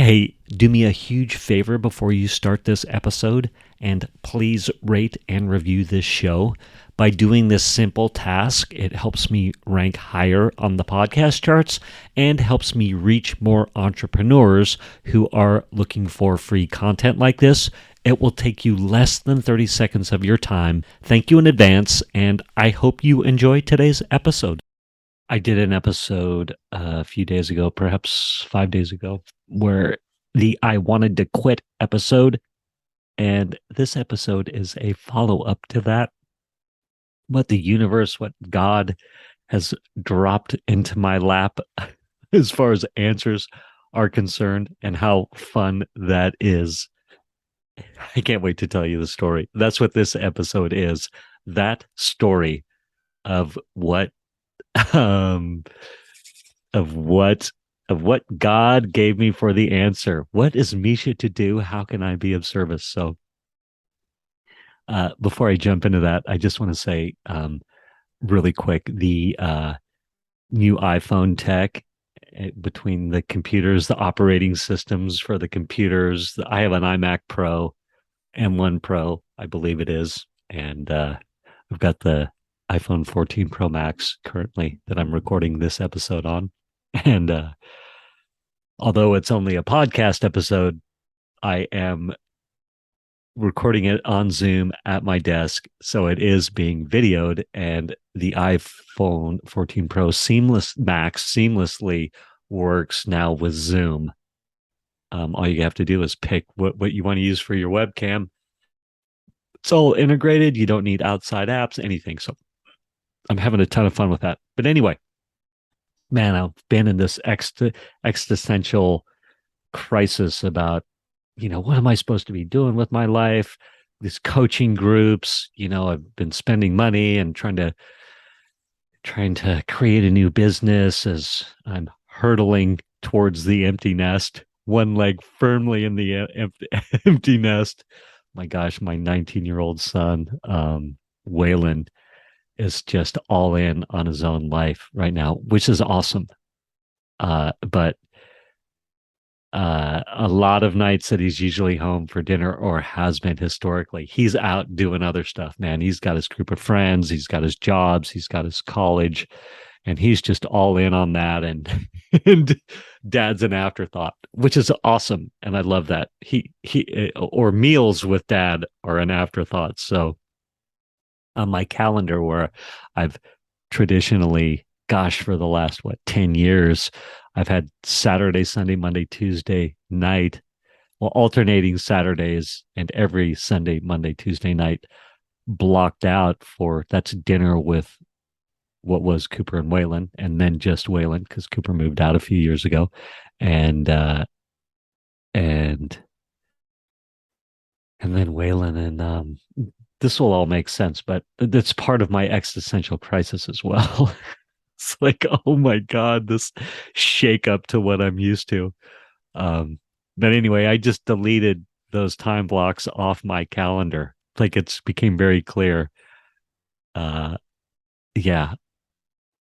Hey, do me a huge favor before you start this episode, and please rate and review this show. By doing this simple task, it helps me rank higher on the podcast charts and helps me reach more entrepreneurs who are looking for free content like this. It will take you less than 30 seconds of your time. Thank you in advance, and I hope you enjoy today's episode. I did an episode a few days ago, perhaps 5 days ago, where the I wanted to quit episode. And this episode is a follow up to that. What the universe, what God has dropped into my lap as far as answers are concerned, and how fun that is. I can't wait to tell you the story. That's what this episode is. That story of what um of what God gave me for the answer. What is Mischa to do? How can I be of service? So before I jump into that, I just want to say really quick, the new iPhone tech between the computers, the operating systems for the computers. I have an iMac Pro, M1 Pro, I believe it is. And I've got the iPhone 14 Pro Max currently that I'm recording this episode on. And although it's only a podcast episode, I am recording it on Zoom at my desk. So it is being videoed, and the iPhone 14 Pro Max seamlessly works now with Zoom. All you have to do is pick what you want to use for your webcam. It's all integrated. You don't need outside apps, anything. So I'm having a ton of fun with that. But anyway, man, I've been in this existential crisis about, what am I supposed to be doing with my life? These coaching groups, I've been spending money and trying to create a new business as I'm hurtling towards the empty nest, one leg firmly in the empty nest. My gosh, my 19-year-old son, Waylon, is just all in on his own life right now, which is awesome. But a lot of nights that he's usually home for dinner, or has been historically, he's out doing other stuff, man. He's got his group of friends, he's got his jobs, he's got his college, and he's just all in on that. And and dad's an afterthought, which is awesome. And I love that. Or meals with dad are an afterthought. So on my calendar, where I've traditionally, gosh, for the last 10 years, I've had Saturday, Sunday, Monday, Tuesday night, well, alternating Saturdays, and every Sunday, Monday, Tuesday night blocked out for, that's dinner with what was Cooper and Waylon, and then just Waylon, because Cooper moved out a few years ago. And then Waylon, and this will all make sense, but that's part of my existential crisis as well. It's like, oh my God, this shake up to what I'm used to. But anyway, I just deleted those time blocks off my calendar. Like, it's became very clear. Yeah,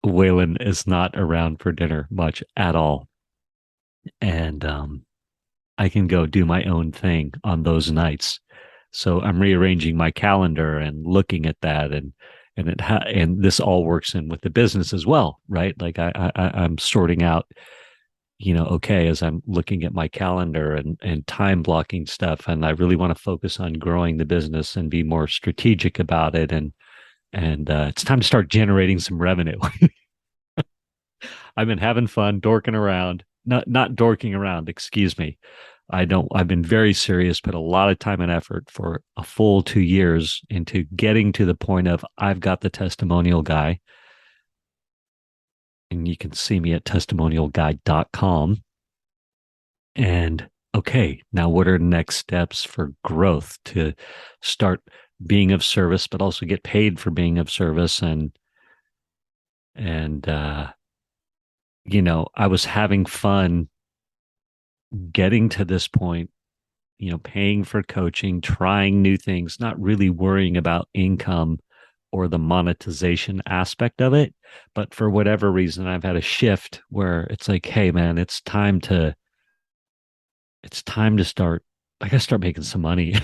Waylon is not around for dinner much at all. And I can go do my own thing on those nights. So I'm rearranging my calendar and looking at that, and this all works in with the business as well, right? Like I'm sorting out, okay, as I'm looking at my calendar and time blocking stuff, and I really want to focus on growing the business and be more strategic about it, and it's time to start generating some revenue. I've been having fun dorking around, not dorking around, excuse me. I've been very serious, put a lot of time and effort for a full 2 years into getting to the point of, I've got the Testimonial Guy. And you can see me at testimonialguy.com. And okay, now what are next steps for growth to start being of service, but also get paid for being of service? And I was having fun getting to this point, paying for coaching, trying new things, not really worrying about income or the monetization aspect of it. But for whatever reason, I've had a shift where it's like, hey, man, it's time to it's time to start. I gotta start making some money.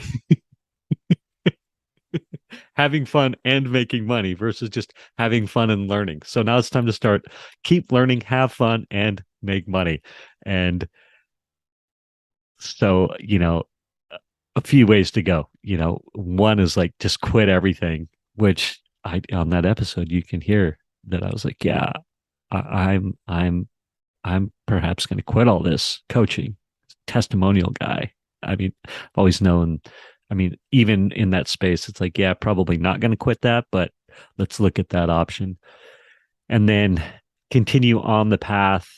Having fun and making money versus just having fun and learning. So now it's time to start, keep learning, have fun, and make money. And so, a few ways to go. One is like just quit everything, which I on that episode you can hear that I was like, yeah, I'm perhaps going to quit all this coaching. Testimonial guy. I mean, I've always known. I mean, even in that space, it's like, yeah, probably not going to quit that, but let's look at that option. And then continue on the path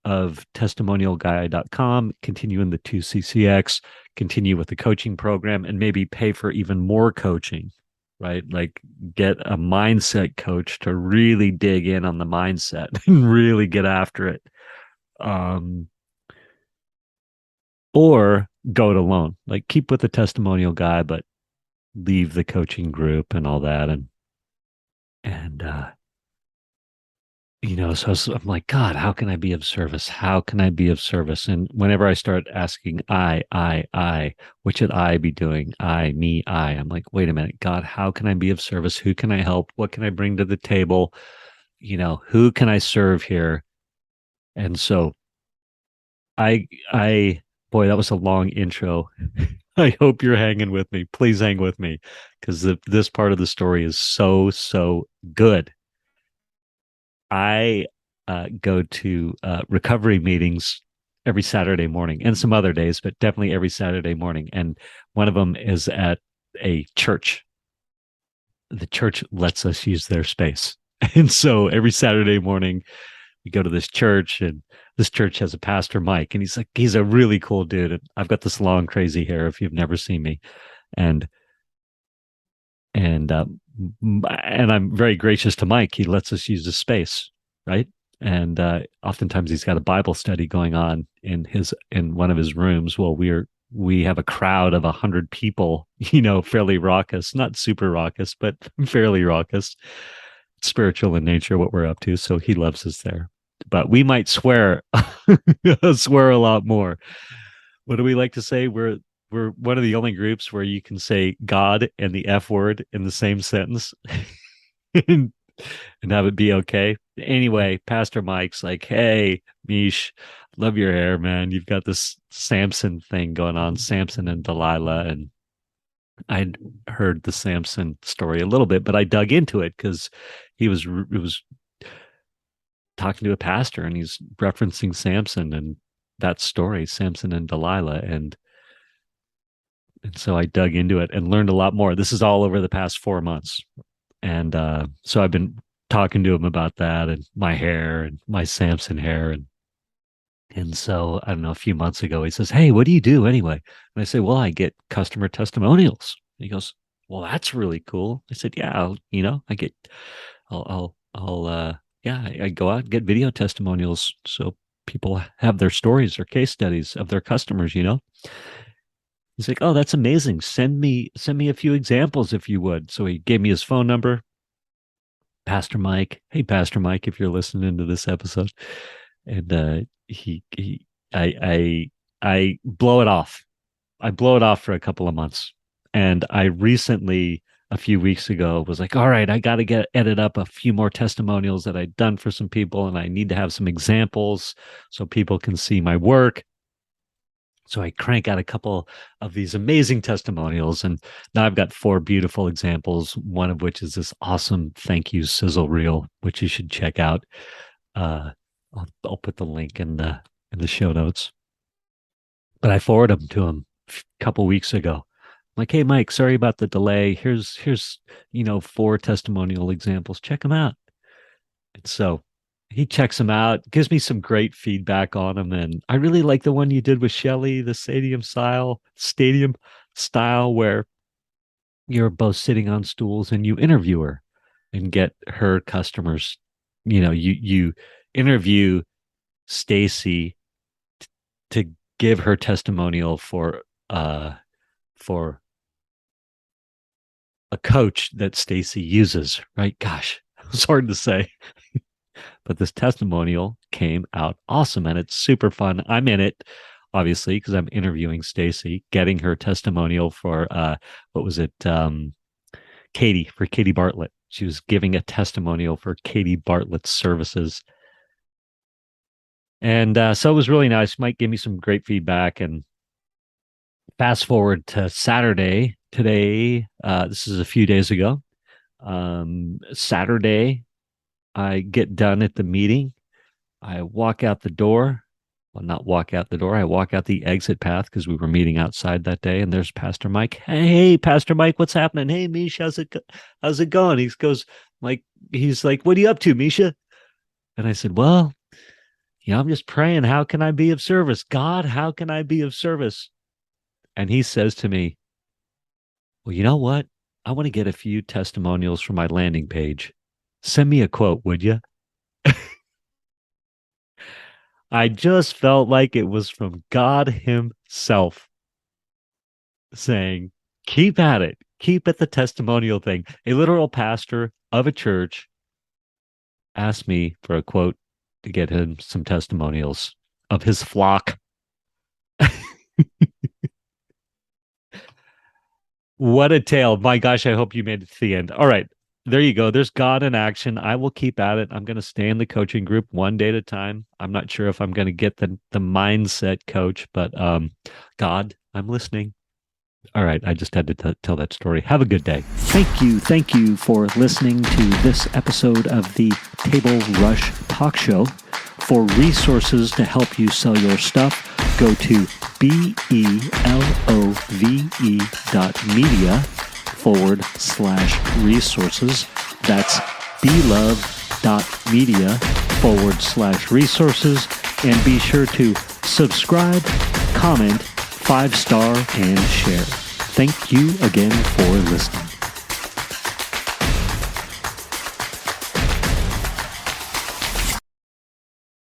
of testimonialguy.com, continue in the 2CCX, continue with the coaching program, and maybe pay for even more coaching, right? Like get a mindset coach to really dig in on the mindset and really get after it. Um, or go it alone, like keep with the testimonial guy, but leave the coaching group and all that. And so I'm like, God, how can I be of service? How can I be of service? And whenever I start asking, what should I be doing? Me, I'm like, wait a minute, God, how can I be of service? Who can I help? What can I bring to the table? Who can I serve here? And so boy, that was a long intro. I hope you're hanging with me. Please hang with me because this part of the story is so, so good. I go to recovery meetings every Saturday morning and some other days, but definitely every Saturday morning. And one of them is at a church. The church lets us use their space. And so every Saturday morning, we go to this church, and this church has a pastor, Mike, and he's a really cool dude. And I've got this long, crazy hair if you've never seen me. And and and I'm very gracious to Mike. He lets us use the space, right? And oftentimes he's got a Bible study going on in one of his rooms. Well, we have a crowd of 100 people, fairly raucous, not super raucous, but fairly raucous, spiritual in nature, what we're up to. So he loves us there. But we might swear, swear a lot more. What do we like to say? We're one of the only groups where you can say God and the F word in the same sentence and, and have it be okay. Anyway, Pastor Mike's like, hey, Mish, love your hair, man. You've got this Samson thing going on, Samson and Delilah. And I'd heard the Samson story a little bit, but I dug into it because it was talking to a pastor and he's referencing Samson and that story, Samson and Delilah. And so I dug into it and learned a lot more. This is all over the past 4 months. And so I've been talking to him about that and my hair and my Samson hair. And so I don't know, a few months ago, he says, hey, what do you do anyway? And I say, well, I get customer testimonials. And he goes, well, that's really cool. I said, yeah, yeah, I go out and get video testimonials. So people have their stories or case studies of their customers. He's like, oh, that's amazing. Send me a few examples if you would. So he gave me his phone number. Pastor Mike. Hey, Pastor Mike, if you're listening to this episode. And I blow it off. I blow it off for a couple of months. And I recently, a few weeks ago, was like, all right, I got to edit up a few more testimonials that I'd done for some people. And I need to have some examples so people can see my work. So I crank out a couple of these amazing testimonials. And now I've got 4 beautiful examples, one of which is this awesome thank you sizzle reel, which you should check out. I'll put the link in the show notes. But I forwarded them to him a couple weeks ago. I'm like, hey, Mike, sorry about the delay. Here's 4 testimonial examples. Check them out. And so he checks them out, gives me some great feedback on them. And I really like the one you did with Shelly, the stadium style where you're both sitting on stools and you interview her and get her customers. You interview Stacy to give her testimonial for a coach that Stacy uses, right? Gosh, it's hard to say. But this testimonial came out awesome and it's super fun. I'm in it obviously, because I'm interviewing Stacy, getting her testimonial for what was it? For Katie Bartlett. She was giving a testimonial for Katie Bartlett's services. And so it was really nice. Mike gave me some great feedback. And fast forward to Saturday today. This is a few days ago. Saturday, I get done at the meeting. I walk out the door. Well, not walk out the door. I walk out the exit path because we were meeting outside that day. And there's Pastor Mike. Hey, Pastor Mike, what's happening? Hey, Mischa, how's it going? He's like, what are you up to, Mischa? And I said, well, I'm just praying. How can I be of service? God, how can I be of service? And he says to me, well, you know what? I want to get a few testimonials for my landing page. Send me a quote, would you? I just felt like it was from God himself saying, keep at it. Keep at the testimonial thing. A literal pastor of a church asked me for a quote to get him some testimonials of his flock. What a tale. My gosh, I hope you made it to the end. All right. There you go. There's God in action. I will keep at it. I'm going to stay in the coaching group one day at a time. I'm not sure if I'm going to get the mindset coach, but God, I'm listening. All right. I just had to tell that story. Have a good day. Thank you for listening to this episode of the Table Rush Talk Show. For resources to help you sell your stuff, go to belove.media/resources. That's belove.media/resources. And be sure to subscribe, comment, 5-star, and share. Thank you again for listening.